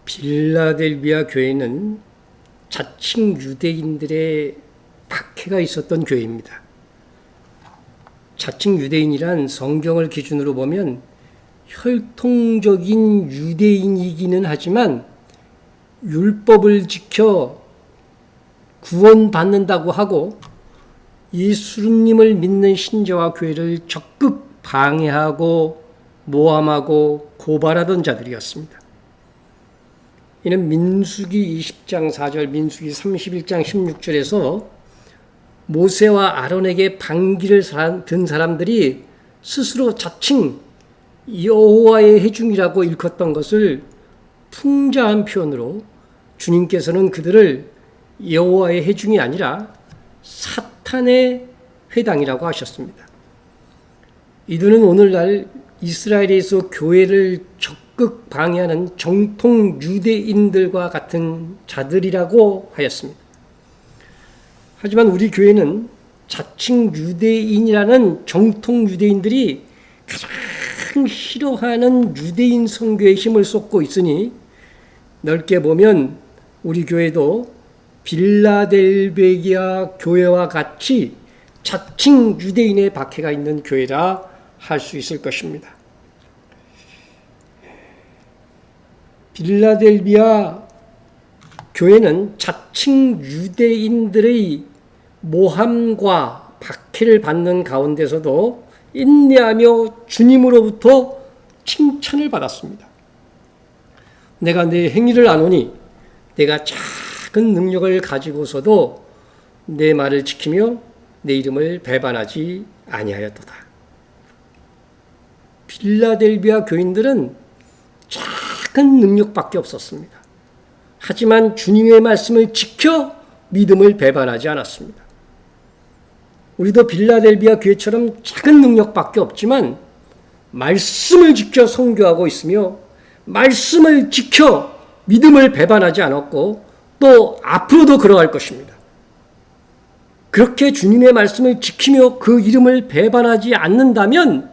빌라델비아 교회는 자칭 유대인들의 박해가 있었던 교회입니다. 자칭 유대인이란 성경을 기준으로 보면 혈통적인 유대인이기는 하지만 율법을 지켜 구원받는다고 하고 예수님을 믿는 신자와 교회를 적극 방해하고 모함하고 고발하던 자들이었습니다. 이는 민수기 20장 4절, 민수기 31장 16절에서 모세와 아론에게 반기를 든 사람들이 스스로 자칭 여호와의 회중이라고 일컫던 것을 풍자한 표현으로 주님께서는 그들을 여호와의 회중이 아니라 사탄의 회당이라고 하셨습니다. 이들은 오늘날 이스라엘에서 교회를 적극 방해하는 정통 유대인들과 같은 자들이라고 하였습니다. 하지만 우리 교회는 자칭 유대인이라는 정통 유대인들이 가장 싫어하는 유대인 선교에 힘을 쏟고 있으니 넓게 보면 우리 교회도 빌라델베기아 교회와 같이 자칭 유대인의 박해가 있는 교회라 할 수 있을 것입니다. 빌라델비아 교회는 자칭 유대인들의 모함과 박해를 받는 가운데서도 인내하며 주님으로부터 칭찬을 받았습니다. 내가 내 행위를 아노니 내가 작은 능력을 가지고서도 내 말을 지키며 내 이름을 배반하지 아니하였도다. 빌라델비아 교인들은 작은 능력밖에 없었습니다. 하지만 주님의 말씀을 지켜 믿음을 배반하지 않았습니다. 우리도 빌라델비아 교회처럼 작은 능력밖에 없지만 말씀을 지켜 선교하고 있으며 말씀을 지켜 믿음을 배반하지 않았고 또 앞으로도 그러할 것입니다. 그렇게 주님의 말씀을 지키며 그 이름을 배반하지 않는다면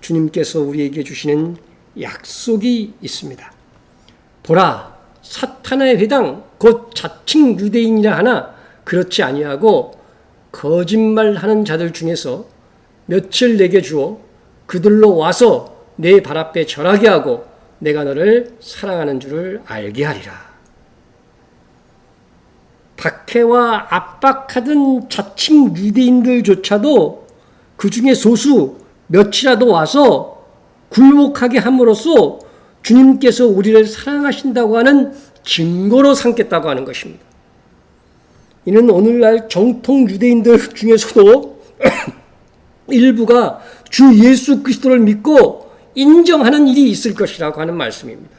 주님께서 우리에게 주시는 약속이 있습니다. 보라, 사탄의 회당 곧 자칭 유대인이라 하나 그렇지 아니하고 거짓말하는 자들 중에서 며칠 내게 주어 그들로 와서 내 발 앞에 절하게 하고 내가 너를 사랑하는 줄을 알게 하리라. 박해와 압박하던 자칭 유대인들조차도 그 중에 소수 몇이라도 와서 굴복하게 함으로써 주님께서 우리를 사랑하신다고 하는 증거로 삼겠다고 하는 것입니다. 이는 오늘날 정통 유대인들 중에서도 일부가 주 예수 그리스도를 믿고 인정하는 일이 있을 것이라고 하는 말씀입니다.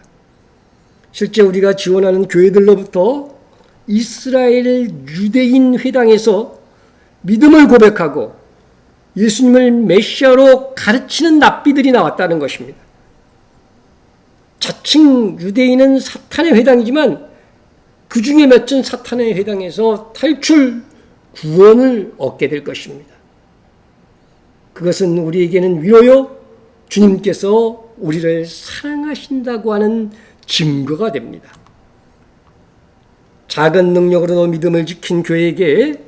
실제 우리가 지원하는 교회들로부터 이스라엘 유대인 회당에서 믿음을 고백하고 예수님을 메시아로 가르치는 납비들이 나왔다는 것입니다. 자칭 유대인은 사탄의 회당이지만 그 중에 몇은 사탄의 회당에서 탈출, 구원을 얻게 될 것입니다. 그것은 우리에게는 위로요, 주님께서 우리를 사랑하신다고 하는 증거가 됩니다. 작은 능력으로도 믿음을 지킨 교회에게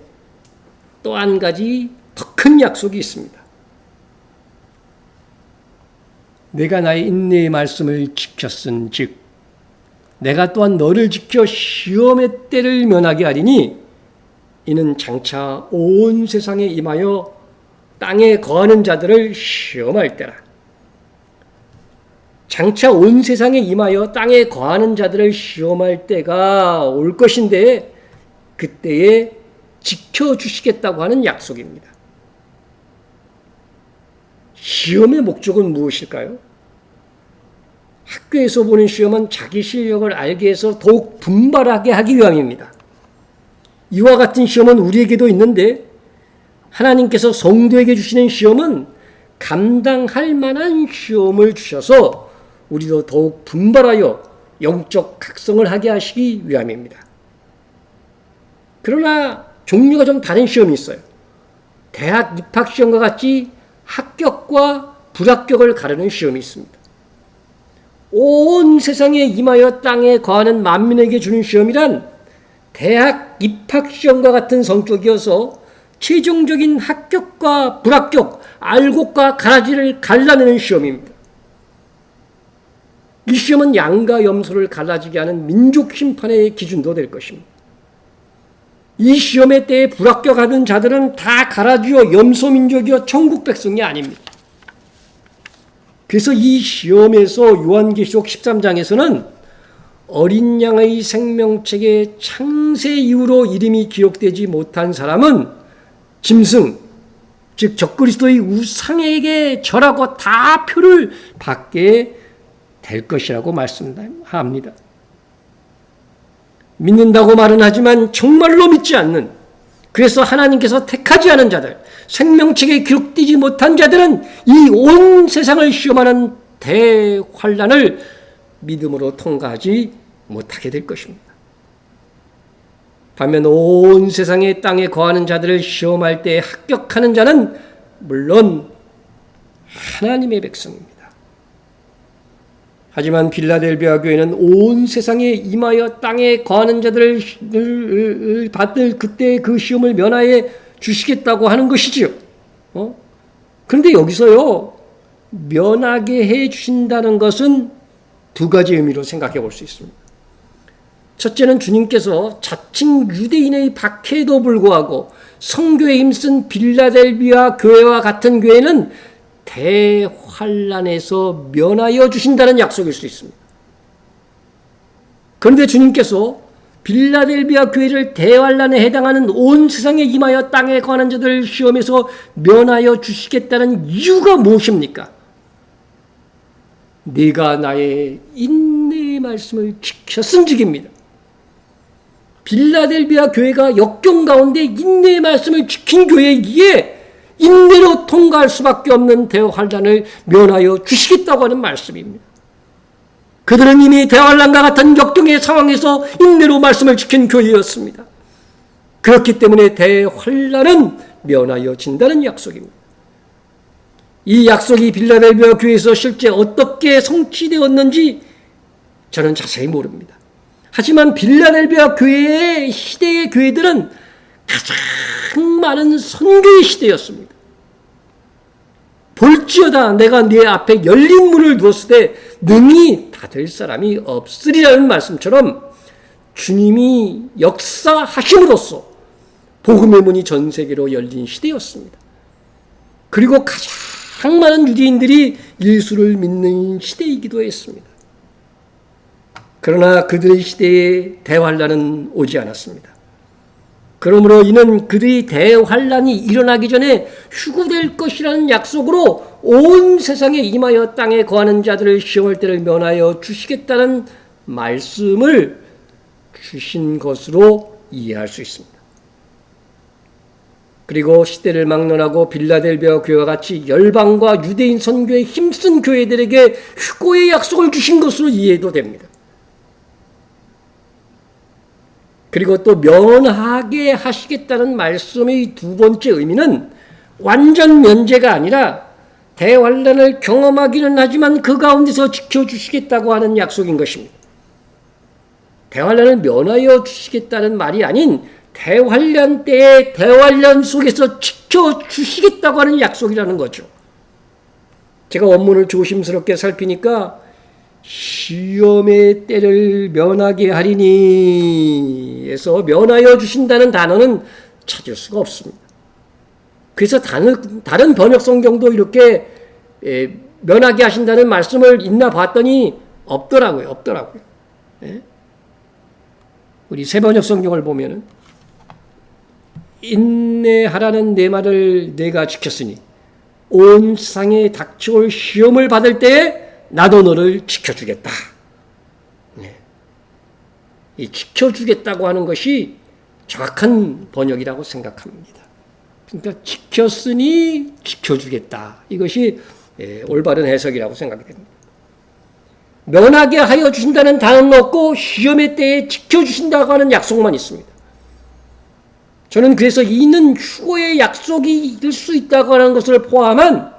또 한 가지 더 큰 약속이 있습니다. 내가 나의 인내의 말씀을 지켰은 즉 내가 또한 너를 지켜 시험의 때를 면하게 하리니 이는 장차 온 세상에 임하여 땅에 거하는 자들을 시험할 때라. 장차 온 세상에 임하여 땅에 거하는 자들을 시험할 때가 올 것인데 그때에 지켜주시겠다고 하는 약속입니다. 시험의 목적은 무엇일까요? 학교에서 보는 시험은 자기 실력을 알게 해서 더욱 분발하게 하기 위함입니다. 이와 같은 시험은 우리에게도 있는데 하나님께서 성도에게 주시는 시험은 감당할 만한 시험을 주셔서 우리도 더욱 분발하여 영적 각성을 하게 하시기 위함입니다. 그러나 종류가 좀 다른 시험이 있어요. 대학 입학시험과 같이 합격과 불합격을 가르는 시험이 있습니다. 온 세상에 임하여 땅에 거하는 만민에게 주는 시험이란 대학 입학시험과 같은 성격이어서 최종적인 합격과 불합격, 알곡과 가라지를 갈라내는 시험입니다. 이 시험은 양과 염소를 갈라지게 하는 민족 심판의 기준도 될 것입니다. 이 시험의 때에 불합격하는 자들은 다 가라지요 염소 민족이요 천국 백성이 아닙니다. 그래서 이 시험에서 요한계시록 13장에서는 어린 양의 생명책에 창세 이후로 이름이 기록되지 못한 사람은 짐승, 즉 적그리스도의 우상에게 절하고 다 표를 받게 될 것이라고 말씀합니다. 믿는다고 말은 하지만 정말로 믿지 않는, 그래서 하나님께서 택하지 않은 자들, 생명책에 기록되지 못한 자들은 이 온 세상을 시험하는 대환란을 믿음으로 통과하지 못하게 될 것입니다. 반면 온 세상의 땅에 거하는 자들을 시험할 때 합격하는 자는 물론 하나님의 백성입니다. 하지만 빌라델비아 교회는 온 세상에 임하여 땅에 거하는 자들을 받을 그때 그 시험을 면하여 주시겠다고 하는 것이지요. 그런데 여기서요, 면하게 해 주신다는 것은 두 가지 의미로 생각해 볼 수 있습니다. 첫째는 주님께서 자칭 유대인의 박해에도 불구하고 성교에 힘쓴 빌라델비아 교회와 같은 교회는 대환란에서 면하여 주신다는 약속일 수 있습니다. 그런데 주님께서 빌라델비아 교회를 대환란에 해당하는 온 세상에 임하여 땅에 거하는 자들 시험에서 면하여 주시겠다는 이유가 무엇입니까? 네가 나의 인내의 말씀을 지켰은즉입니다. 빌라델비아 교회가 역경 가운데 인내의 말씀을 지킨 교회이기에 인내로 통과할 수밖에 없는 대환란을 면하여 주시겠다고 하는 말씀입니다. 그들은 이미 대환란과 같은 역경의 상황에서 인내로 말씀을 지킨 교회였습니다. 그렇기 때문에 대환란은 면하여 진다는 약속입니다. 이 약속이 빌라델비아 교회에서 실제 어떻게 성취되었는지 저는 자세히 모릅니다. 하지만 빌라델비아 교회의 시대의 교회들은 가장 많은 선교의 시대였습니다. 볼지어다 내가 네 앞에 열린 문을 두었을 때 능히 닫을 사람이 없으리라는 말씀처럼 주님이 역사하심으로써 복음의 문이 전 세계로 열린 시대였습니다. 그리고 가장 많은 유대인들이 예수를 믿는 시대이기도 했습니다. 그러나 그들의 시대에 대환란은 오지 않았습니다. 그러므로 이는 그들이 대환란이 일어나기 전에 휴구될 것이라는 약속으로 온 세상에 임하여 땅에 거하는 자들을 시험할 때를 면하여 주시겠다는 말씀을 주신 것으로 이해할 수 있습니다. 그리고 시대를 막론하고 빌라델비아 교회와 같이 열방과 유대인 선교에 힘쓴 교회들에게 휴고의 약속을 주신 것으로 이해도 됩니다. 그리고 또 면하게 하시겠다는 말씀의 두 번째 의미는 완전 면제가 아니라 대환란을 경험하기는 하지만 그 가운데서 지켜주시겠다고 하는 약속인 것입니다. 대환란을 면하여 주시겠다는 말이 아닌 대환란 때에 대환란 속에서 지켜주시겠다고 하는 약속이라는 거죠. 제가 원문을 조심스럽게 살피니까 시험의 때를 면하게 하리니 에서 면하여 주신다는 단어는 찾을 수가 없습니다. 그래서 다른 번역 성경도 이렇게 면하게 하신다는 말씀을 있나 봤더니 없더라고요. 우리 새 번역 성경을 보면은 인내하라는 내 말을 내가 지켰으니 온 세상에 닥쳐올 시험을 받을 때에 나도 너를 지켜주겠다. 이 지켜주겠다고 하는 것이 정확한 번역이라고 생각합니다. 그러니까 지켰으니 지켜주겠다. 이것이 올바른 해석이라고 생각이 됩니다. 면하게 하여 주신다는 단어는 없고 시험의 때에 지켜주신다고 하는 약속만 있습니다. 저는 그래서 이는 휴고의 약속이 될 수 있다고 하는 것을 포함한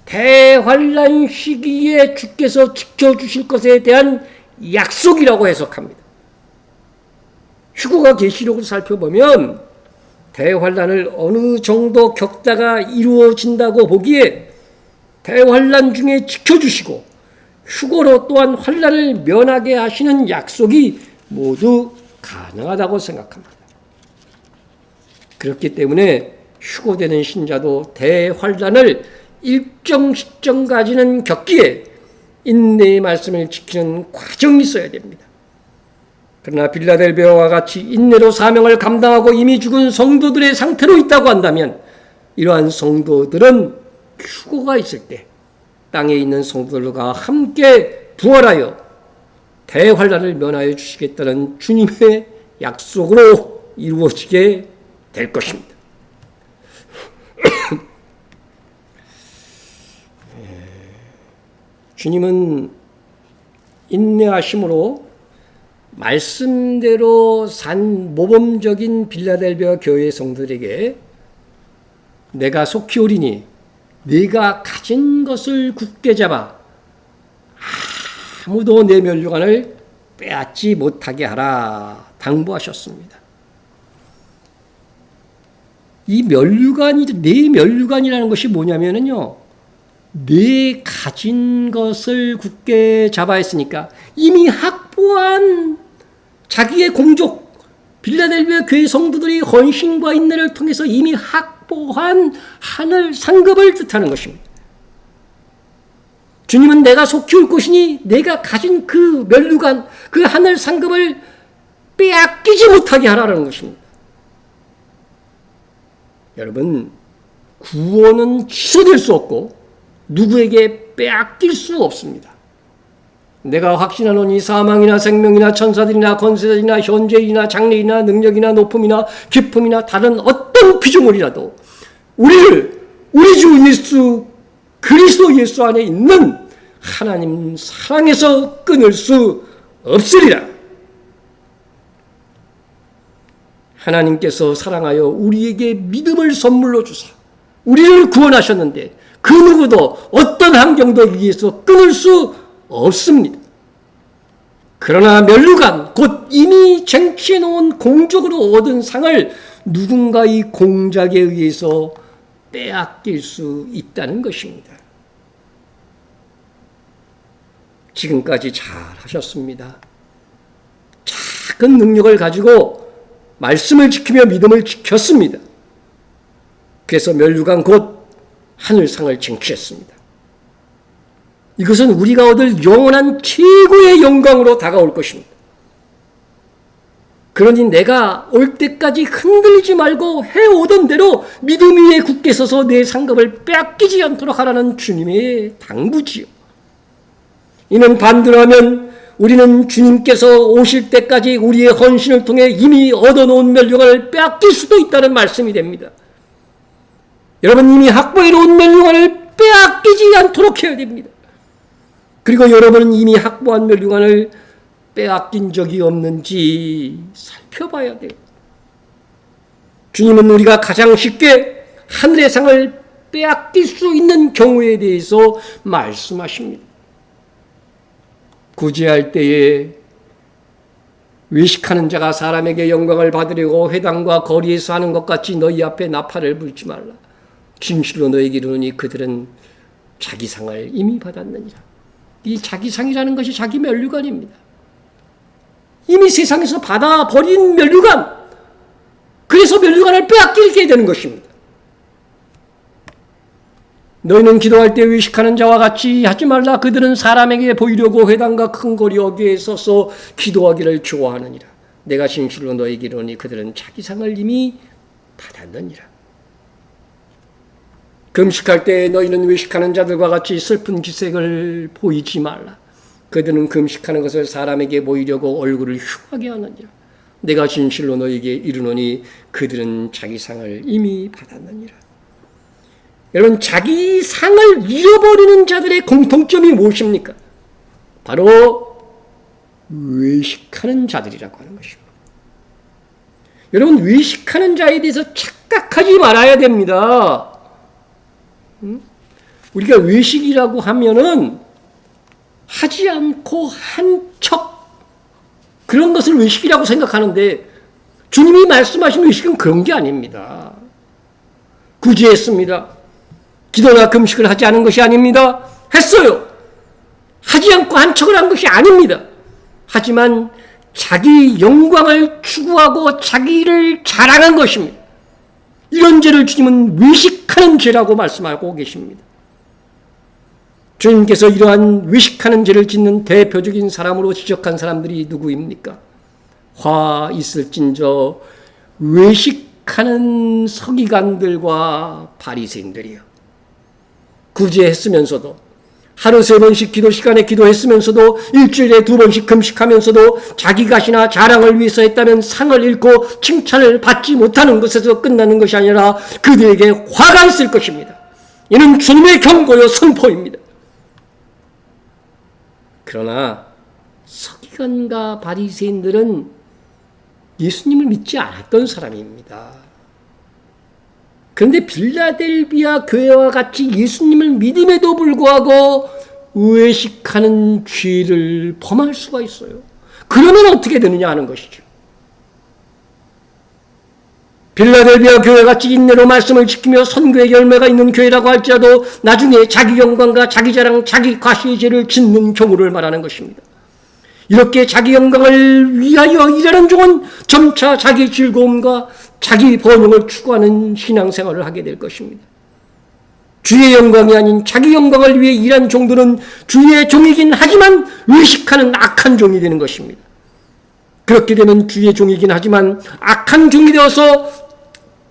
대환란 시기에 주께서 지켜주실 것에 대한 약속이라고 해석합니다. 휴거가 계시록을 살펴보면 대환란을 어느 정도 겪다가 이루어진다고 보기에 대환란 중에 지켜주시고 휴거로 또한 환란을 면하게 하시는 약속이 모두 가능하다고 생각합니다. 그렇기 때문에 휴거되는 신자도 대환란을 일정 시점까지는 겪기에 인내의 말씀을 지키는 과정이 있어야 됩니다. 그러나 빌라델비아와 같이 인내로 사명을 감당하고 이미 죽은 성도들의 상태로 있다고 한다면 이러한 성도들은 휴거가 있을 때 땅에 있는 성도들과 함께 부활하여 대환란을 면하여 주시겠다는 주님의 약속으로 이루어지게 될 것입니다. 주님은 인내하심으로 말씀대로 산 모범적인 빌라델비아 교회 성도들에게 내가 속히 오리니 네가 가진 것을 굳게 잡아 아무도 내 면류관을 빼앗지 못하게 하라 당부하셨습니다. 이 면류관이 내 면류관이라는 것이 뭐냐면요, 내 가진 것을 굳게 잡아 했으니까 이미 확보한 자기의 공적, 빌라델비아 교회 성도들이 헌신과 인내를 통해서 이미 확보한 하늘 상급을 뜻하는 것입니다. 주님은 내가 속히 올 것이니 내가 가진 그 면류관, 그 하늘 상급을 빼앗기지 못하게 하라는 것입니다. 여러분, 구원은 취소될 수 없고 누구에게 빼앗길 수 없습니다. 내가 확신하노니 사망이나 생명이나 천사들이나 권세자들이나 현재이나 장래이나 능력이나 높음이나 깊음이나 다른 어떤 피조물이라도 우리를 우리 주 예수 그리스도 예수 안에 있는 하나님 사랑에서 끊을 수 없으리라. 하나님께서 사랑하여 우리에게 믿음을 선물로 주사 우리를 구원하셨는데 그 누구도 어떤 환경도 위에서 끊을 수 없습니다. 그러나 면류관, 곧 이미 쟁취해 놓은 공적으로 얻은 상을 누군가의 공작에 의해서 빼앗길 수 있다는 것입니다. 지금까지 잘 하셨습니다. 작은 능력을 가지고 말씀을 지키며 믿음을 지켰습니다. 그래서 면류관 곧 하늘상을 쟁취했습니다. 이것은 우리가 얻을 영원한 최고의 영광으로 다가올 것입니다. 그러니 내가 올 때까지 흔들리지 말고 해오던 대로 믿음 위에 굳게 서서 내 상급을 빼앗기지 않도록 하라는 주님의 당부지요. 이는 반대로 하면 우리는 주님께서 오실 때까지 우리의 헌신을 통해 이미 얻어놓은 면류관을 빼앗길 수도 있다는 말씀이 됩니다. 여러분, 이미 확보해 놓은 면류관을 빼앗기지 않도록 해야 됩니다. 그리고 여러분은 이미 확보한 면류관을 빼앗긴 적이 없는지 살펴봐야 돼요. 주님은 우리가 가장 쉽게 하늘의 상을 빼앗길 수 있는 경우에 대해서 말씀하십니다. 구제할 때에 외식하는 자가 사람에게 영광을 받으려고 회당과 거리에서 하는 것 같이 너희 앞에 나팔을 불지 말라. 진실로 너희에게 이르노니 그들은 자기 상을 이미 받았느니라. 이 자기 상이라는 것이 자기 면류관입니다. 이미 세상에서 받아버린 면류관, 그래서 면류관을 빼앗기게 되는 것입니다. 너희는 기도할 때 외식하는 자와 같이 하지 말라. 그들은 사람에게 보이려고 회당과 큰 거리 어귀에 서서 기도하기를 좋아하느니라. 내가 진실로 너희에게 이르노니 그들은 자기 상을 이미 받았느니라. 금식할 때 너희는 외식하는 자들과 같이 슬픈 기색을 보이지 말라. 그들은 금식하는 것을 사람에게 보이려고 얼굴을 흉하게 하느니라. 내가 진실로 너희에게 이르노니 그들은 자기 상을 이미 받았느니라. 여러분, 자기 상을 잃어버리는 자들의 공통점이 무엇입니까? 바로 외식하는 자들이라고 하는 것입니다. 여러분, 외식하는 자에 대해서 착각하지 말아야 됩니다. 우리가 외식이라고 하면은 하지 않고 한 척 그런 것을 외식이라고 생각하는데 주님이 말씀하신 외식은 그런 게 아닙니다. 구제했습니다. 기도나 금식을 하지 않은 것이 아닙니다. 했어요. 하지 않고 한 척을 한 것이 아닙니다. 하지만 자기 영광을 추구하고 자기를 자랑한 것입니다. 이런 죄를 주님은 외식하는 죄라고 말씀하고 계십니다. 주님께서 이러한 외식하는 죄를 짓는 대표적인 사람으로 지적한 사람들이 누구입니까? 화 있을진저 외식하는 서기관들과 바리새인들이요. 구제했으면서도 하루 3번씩 기도 시간에 기도했으면서도 일주일에 2번씩 금식하면서도 자기 가시나 자랑을 위해서 했다면 상을 잃고 칭찬을 받지 못하는 것에서 끝나는 것이 아니라 그들에게 화가 있을 것입니다. 이는 주님의 경고요 선포입니다. 그러나 서기관과 바리새인들은 예수님을 믿지 않았던 사람입니다. 그런데 빌라델비아 교회와 같이 예수님을 믿음에도 불구하고 외식하는 죄를 범할 수가 있어요. 그러면 어떻게 되느냐 하는 것이죠. 빌라델비아 교회같이 인내로 말씀을 지키며 선교의 열매가 있는 교회라고 할지라도 나중에 자기 영광과 자기 자랑, 자기 과시의 죄를 짓는 경우를 말하는 것입니다. 이렇게 자기 영광을 위하여 일하는 종은 점차 자기 즐거움과 자기 번영을 추구하는 신앙생활을 하게 될 것입니다. 주의 영광이 아닌 자기 영광을 위해 일한 종들은 주의 종이긴 하지만 외식하는 악한 종이 되는 것입니다. 그렇게 되면 주의 종이긴 하지만 악한 종이 되어서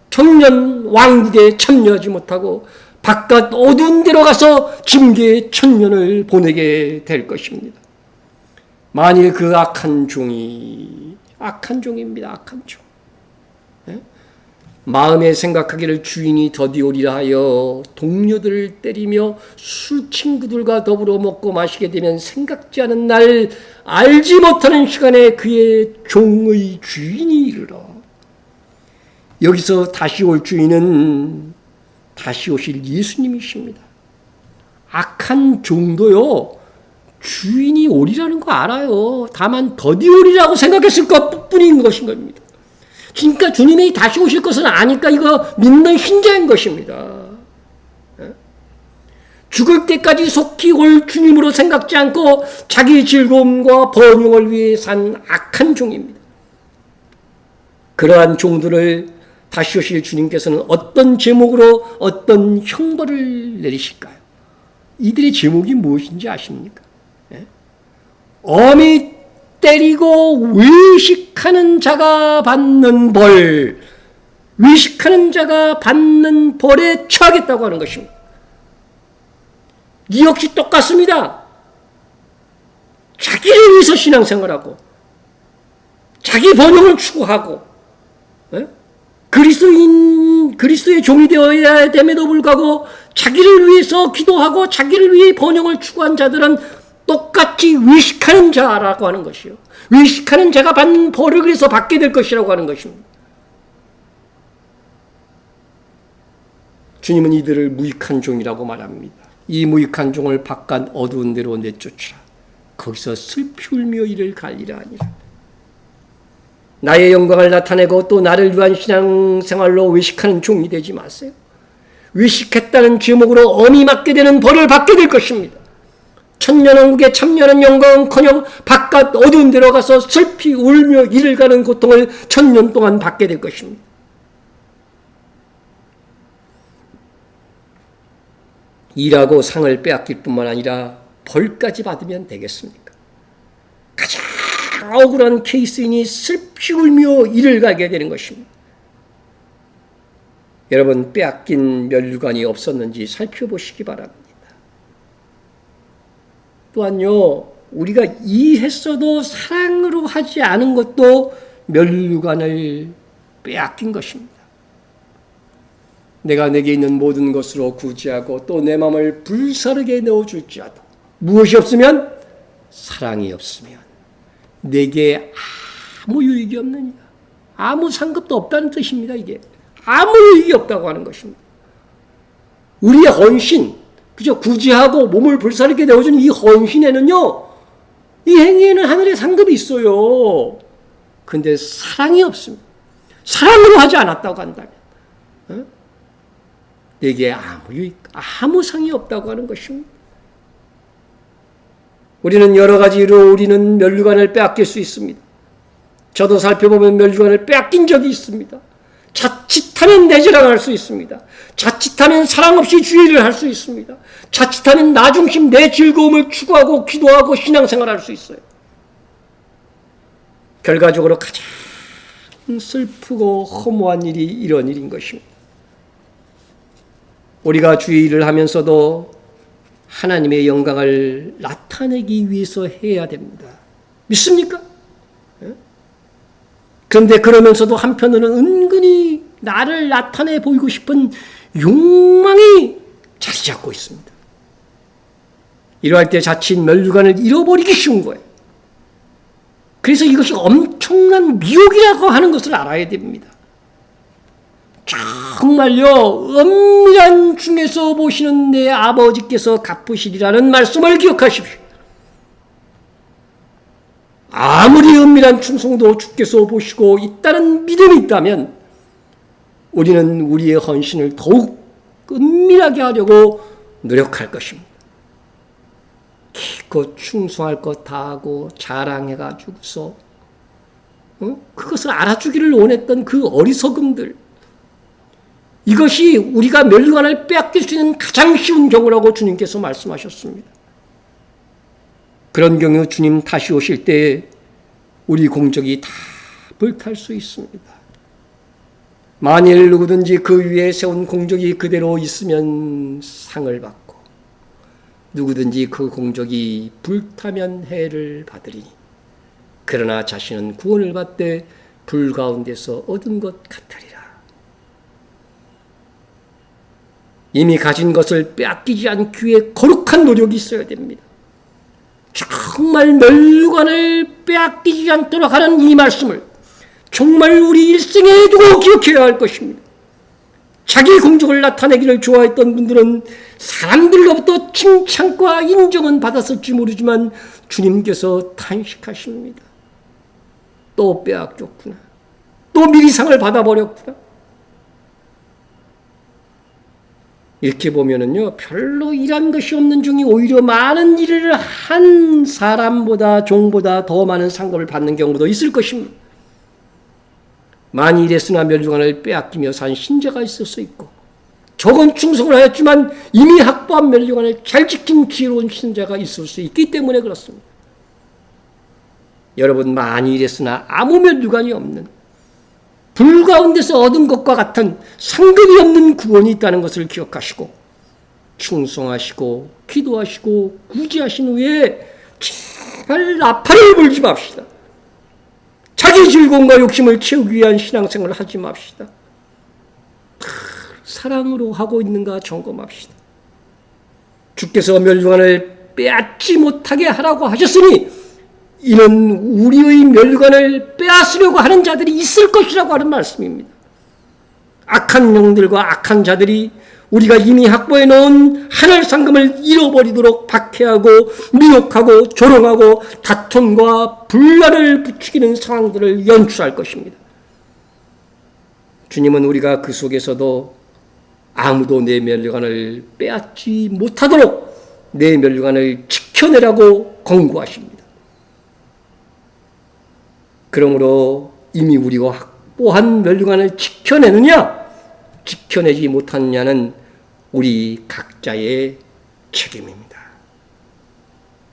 청년 왕국에 참여하지 못하고 바깥 어두운 데로 가서 짐계의 천년을 보내게 될 것입니다. 만일 그 악한 종입니다. 악한 종. 마음에 생각하기를 주인이 더디오리라 하여 동료들을 때리며 술 친구들과 더불어 먹고 마시게 되면 생각지 않은 날 알지 못하는 시간에 그의 종의 주인이 이르러. 여기서 다시 올 주인은 다시 오실 예수님이십니다. 악한 종도요 주인이 오리라는 거 알아요. 다만 더디오리라고 생각했을 것뿐인 것인 겁니다. 그러니까 주님이 다시 오실 것은 아니까 이거 믿는 신자인 것입니다. 죽을 때까지 속히 올 주님으로 생각지 않고 자기 즐거움과 번영을 위해 산 악한 종입니다. 그러한 종들을 다시 오실 주님께서는 어떤 제목으로 어떤 형벌을 내리실까요? 이들의 제목이 무엇인지 아십니까? 엄히 때리고 외식하는 자가 받는 벌, 외식하는 자가 받는 벌에 처하겠다고 하는 것입니다. 이 역시 똑같습니다. 자기를 위해서 신앙생활하고 자기 번영을 추구하고 그리스도의 종이 되어야 됨에도 불구하고 자기를 위해서 기도하고 자기를 위해 번영을 추구한 자들은 똑같이 외식하는 자라고 하는 것이요. 외식하는 자가 받는 벌을 그래서 받게 될 것이라고 하는 것입니다. 주님은 이들을 무익한 종이라고 말합니다. 이 무익한 종을 바깥 어두운 데로 내쫓으라. 거기서 슬피 울며 이를 갈리라 하니라. 나의 영광을 나타내고 또 나를 위한 신앙생활로 외식하는 종이 되지 마세요. 외식했다는 제목으로 엄히 맞게 되는 벌을 받게 될 것입니다. 천년왕국에 참여하는 영광은커녕 바깥 어두운 데로 가서 슬피 울며 이를 가는 고통을 천년 동안 받게 될 것입니다. 일하고 상을 빼앗길 뿐만 아니라 벌까지 받으면 되겠습니까? 가장 억울한 케이스이니 슬피 울며 이를 가게 되는 것입니다. 여러분, 빼앗긴 멸류관이 없었는지 살펴보시기 바랍니다. 또한요, 우리가 이해했어도 사랑으로 하지 않은 것도 멸류관을 빼앗긴 것입니다. 내가 내게 있는 모든 것으로 구제하고 또 내 마음을 불사르게 넣어줄지라도 무엇이 없으면 사랑이 없으면 내게 아무 유익이 없느냐, 아무 상급도 없다는 뜻입니다. 이게 아무 유익이 없다고 하는 것입니다. 우리의 헌신, 그저 구제하고 몸을 불사르게 내어주는 이 헌신에는요, 이 행위에는 하늘의 상급이 있어요. 근데 사랑이 없습니다. 사랑으로 하지 않았다고 한다면 내게 아무 상이 없다고 하는 것입니다. 우리는 여러 가지로 우리는 면류관을 빼앗길 수 있습니다. 저도 살펴보면 면류관을 빼앗긴 적이 있습니다. 자칫하면 내 자랑할 수 있습니다. 자칫하면 사랑 없이 주의를 할 수 있습니다. 자칫하면 나 중심 내 즐거움을 추구하고 기도하고 신앙생활할 수 있어요. 결과적으로 가장 슬프고 허무한 일이 이런 일인 것입니다. 우리가 주의를 하면서도 하나님의 영광을 나타내기 위해서 해야 됩니다. 믿습니까? 그런데 그러면서도 한편으로는 은근히 나를 나타내 보이고 싶은 욕망이 자리 잡고 있습니다. 이러할 때 자칫 면류관을 잃어버리기 쉬운 거예요. 그래서 이것이 엄청난 미혹이라고 하는 것을 알아야 됩니다. 정말요, 은밀한 중에서 보시는 내 아버지께서 갚으시리라는 말씀을 기억하십시오. 아무리 은밀한 충성도 주께서 보시고 있다는 믿음이 있다면 우리는 우리의 헌신을 더욱 은밀하게 하려고 노력할 것입니다. 기껏 충성할 것 다 하고 자랑해가지고서 그것을 알아주기를 원했던 그 어리석음들, 이것이 우리가 면류관을 빼앗길 수 있는 가장 쉬운 경우라고 주님께서 말씀하셨습니다. 그런 경우 주님 다시 오실 때 우리 공적이 다 불탈 수 있습니다. 만일 누구든지 그 위에 세운 공적이 그대로 있으면 상을 받고 누구든지 그 공적이 불타면 해를 받으리니 그러나 자신은 구원을 받되 불 가운데서 얻은 것 같으리라. 이미 가진 것을 빼앗기지 않기 위해 거룩한 노력이 있어야 됩니다. 정말 면류관을 빼앗기지 않도록 하는 이 말씀을 정말 우리 일생에 두고 기억해야 할 것입니다. 자기 공적을 나타내기를 좋아했던 분들은 사람들로부터 칭찬과 인정은 받았을지 모르지만 주님께서 탄식하십니다. 또 빼앗겼구나. 또 미리 상을 받아버렸구나. 이렇게 보면은요, 별로 일한 것이 없는 중이 오히려 많은 일을 한 사람보다 종보다 더 많은 상급을 받는 경우도 있을 것입니다. 많이 일했으나 면류관을 빼앗기며 산 신자가 있을 수 있고, 적은 충성을 하였지만 이미 확보한 면류관을 잘 지킨 지혜로운 신자가 있을 수 있기 때문에 그렇습니다. 여러분, 많이 일했으나 아무 면류관이 없는 불 가운데서 얻은 것과 같은 상급이 없는 구원이 있다는 것을 기억하시고 충성하시고 기도하시고 구제하신 후에 제발 나팔을 불지 맙시다. 자기 즐거움과 욕심을 채우기 위한 신앙생활을 하지 맙시다. 사랑으로 하고 있는가 점검합시다. 주께서 면류관을 빼앗지 못하게 하라고 하셨으니 이는 우리의 면류관을 빼앗으려고 하는 자들이 있을 것이라고 하는 말씀입니다. 악한 영들과 악한 자들이 우리가 이미 확보해 놓은 하늘 상금을 잃어버리도록 박해하고 미혹하고 조롱하고 다툼과 분란을 부추기는 상황들을 연출할 것입니다. 주님은 우리가 그 속에서도 아무도 내 면류관을 빼앗지 못하도록 내 면류관을 지켜내라고 권고하십니다. 그러므로 이미 우리가 확보한 면류관을 지켜내느냐 지켜내지 못하느냐는 우리 각자의 책임입니다.